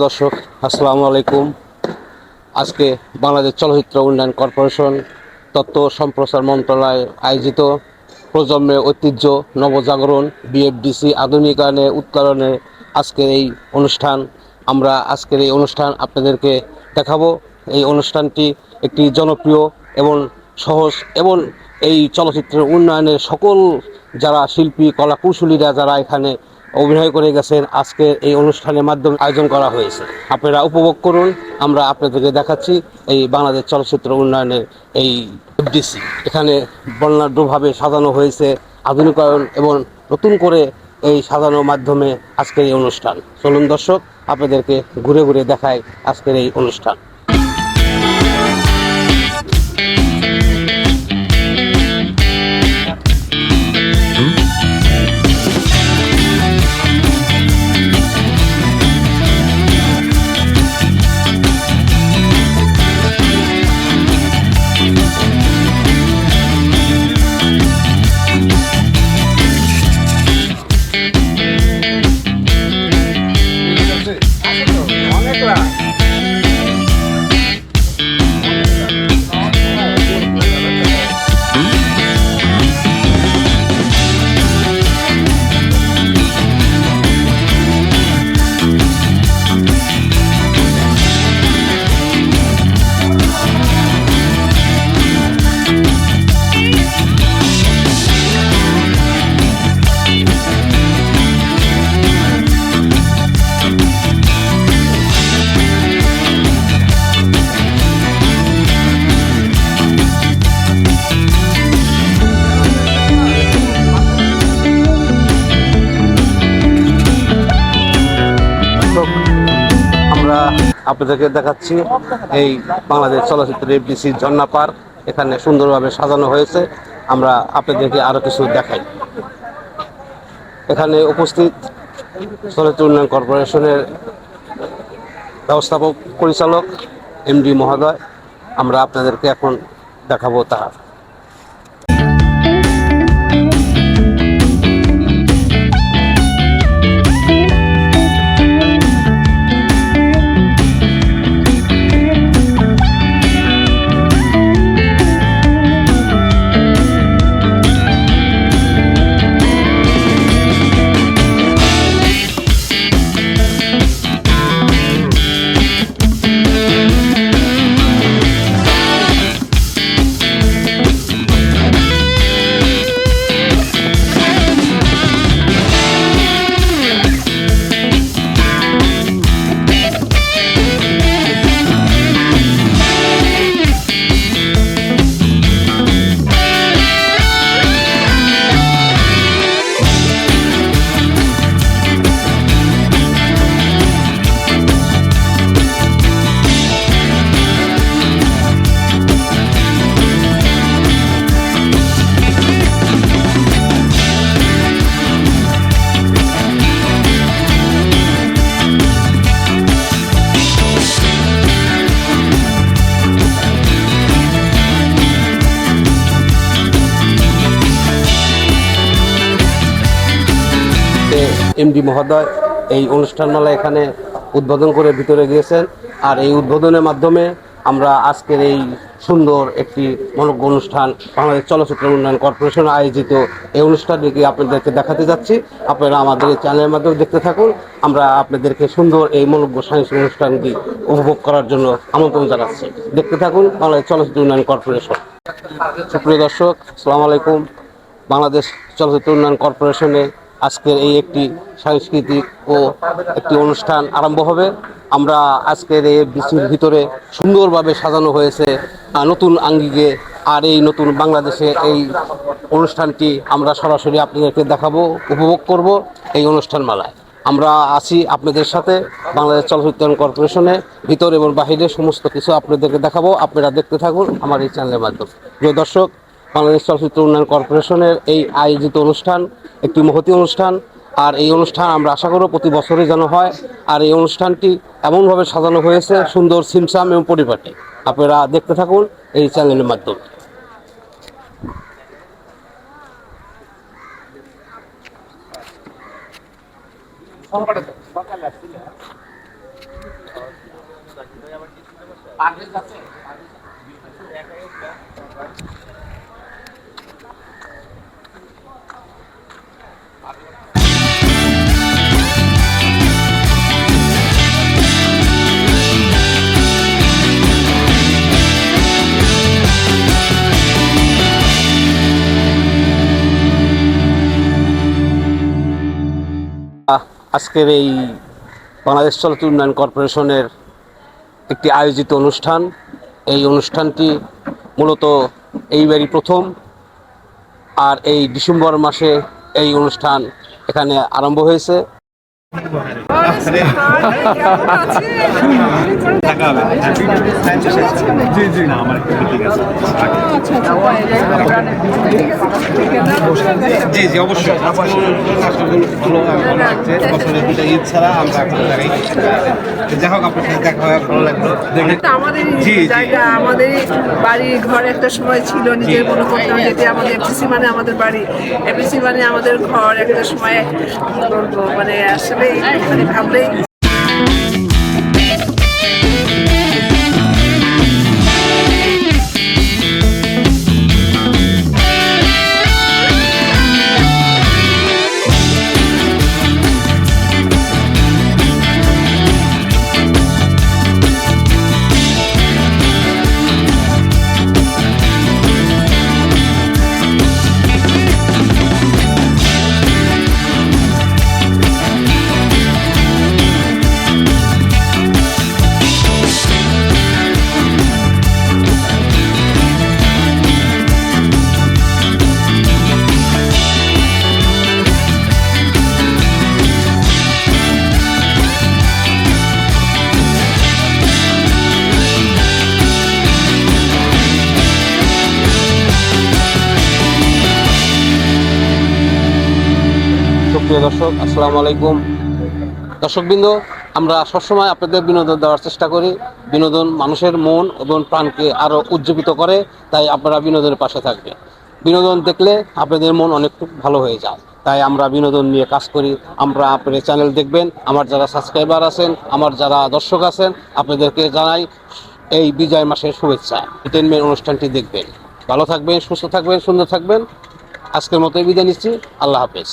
দর্শক, আসসালামু আলাইকুম। আজকে বাংলাদেশ চলচ্চিত্র উন্নয়ন কর্পোরেশন তথ্য সম্প্রচার মন্ত্রণালয় আয়োজিত প্রজন্মের ঐতিহ্য নবজাগরণ বিএফডিসি আধুনিকায়নে উত্তরণে আজকের এই অনুষ্ঠান। আমরা আজকের এই অনুষ্ঠান আপনাদেরকে দেখাবো। এই অনুষ্ঠানটি একটি জনপ্রিয় এবং সহজ এবং এই চলচ্চিত্রের উন্নয়নের সকল যারা শিল্পী কলাকুশলীরা যারা এখানে অভিনয় করে গেছেন আজকের এই অনুষ্ঠানের মাধ্যমে আয়োজন করা হয়েছে। আপনারা উপভোগ করুন। আমরা আপনাদেরকে দেখাচ্ছি এই বাংলাদেশ চলচ্চিত্র উন্নয়নের এই এফডিসি এখানে বর্ণাঢ্যভাবে সাজানো হয়েছে আধুনিকায়ন এবং নতুন করে এই সাজানোর মাধ্যমে আজকের এই অনুষ্ঠান। চলুন দর্শক, আপনাদেরকে ঘুরে ঘুরে দেখায় আজকের এই অনুষ্ঠান। আমরা আপনাদেরকে দেখাচ্ছি এই বাংলাদেশ চলচ্চিত্র এফডিসি ঝর্ণা পার্ক এখানে সুন্দরভাবে সাজানো হয়েছে। আমরা আপনাদেরকে আরো কিছু দেখাই। এখানে উপস্থিত চলচ্চিত্র উন্নয়ন কর্পোরেশনের ব্যবস্থাপক পরিচালক এমডি মহোদয়। আমরা আপনাদেরকে এখন দেখাবো তার এমডি মহোদয় এই অনুষ্ঠানমালা এখানে উদ্বোধন করে ভিতরে গিয়েছেন। আর এই উদ্বোধনের মাধ্যমে আমরা আজকের এই সুন্দর একটি মনোজ্ঞ অনুষ্ঠান বাংলাদেশ চলচ্চিত্র উন্নয়ন কর্পোরেশন আয়োজিত এই অনুষ্ঠানটিকে আপনাদেরকে দেখাতে যাচ্ছি। আপনারা আমাদের এই চ্যানেলের মাধ্যমে দেখতে থাকুন। আমরা আপনাদেরকে সুন্দর এই মনোজ্ঞ সাংস্কৃতিক অনুষ্ঠানটি উপভোগ করার জন্য আমন্ত্রণ জানাচ্ছি। দেখতে থাকুন বাংলাদেশ চলচ্চিত্র উন্নয়ন কর্পোরেশন। সুপ্রিয় দর্শক, আসসালামু আলাইকুম। বাংলাদেশ চলচ্চিত্র উন্নয়ন কর্পোরেশনে আজকের এই একটি সাংস্কৃতিক ও একটি অনুষ্ঠান আরম্ভ হবে। আমরা আজকের এই এফডিসির ভিতরে সুন্দরভাবে সাজানো হয়েছে নতুন আঙ্গিকে। আর এই নতুন বাংলাদেশে এই অনুষ্ঠানটি আমরা সরাসরি আপনাদেরকে দেখাবো, উপভোগ করব এই অনুষ্ঠানমালায়। আমরা আছি আপনাদের সাথে বাংলাদেশ চলচ্চিত্র কর্পোরেশনে ভিতর এবং বাহিরে সমস্ত কিছু আপনাদেরকে দেখাবো। আপনারা দেখতে থাকুন আমার এই চ্যানেলের মাধ্যমে। প্রিয় দর্শক, বাংলাদেশ চলচ্চিত্র উন্নয়ন কর্পোরেশনের এই আয়োজিত অনুষ্ঠান একটি মহতী অনুষ্ঠান। আর এই অনুষ্ঠান আমরা আশা করব প্রতি বছরই যেন হয়। আর এই অনুষ্ঠানটি এমনভাবে সাজানো হয়েছে সুন্দর, ছিমছাম এবং পরিপাটি। আপনারা দেখতে থাকুন এই চ্যানেলের মাধ্যমে। আজকের এই বাংলাদেশ চলচ্চিত্র উন্নয়ন কর্পোরেশনের একটি আয়োজিত অনুষ্ঠান। এই অনুষ্ঠানটি মূলত এইবারই প্রথম, আর এই ডিসেম্বর মাসে এই অনুষ্ঠান এখানে আরম্ভ হয়েছে। জি জি অবশ্যই ঈদ ছাড়া আমরা যাই হোক আপনার সাথে দেখা হয় ভালো লাগলো। আমাদের জায়গা, আমাদের বাড়ি ঘর একটা সময় ছিল, নিজের মনে করতাম যেটি আমাদের এফসি মানে আমাদের বাড়ি, এফসি মানে আমাদের ঘর একটা সময় বলবো, মানে আসলে মানে ভাবলেই প্রিয় দর্শক, আসসালামু আলাইকুম। দর্শকবৃন্দ, আমরা সবসময় আপনাদের বিনোদন দেওয়ার চেষ্টা করি। বিনোদন মানুষের মন এবং প্রাণকে আরও উজ্জীবিত করে, তাই আপনারা বিনোদনের পাশে থাকবেন। বিনোদন দেখলে আপনাদের মন অনেকটু ভালো হয়ে যায়, তাই আমরা বিনোদন নিয়ে কাজ করি। আমরা আপনাদের চ্যানেল দেখবেন। আমার যারা সাবস্ক্রাইবার আছেন, আমার যারা দর্শক আছেন, আপনাদেরকে জানাই এই বিজয় মাসের শুভেচ্ছা। এন্টারটেইনমেন্ট অনুষ্ঠানটি দেখবেন। ভালো থাকবেন, সুস্থ থাকবেন, সুন্দর থাকবেন। আজকের মতো বিদায় নিচ্ছি। আল্লাহ হাফেজ।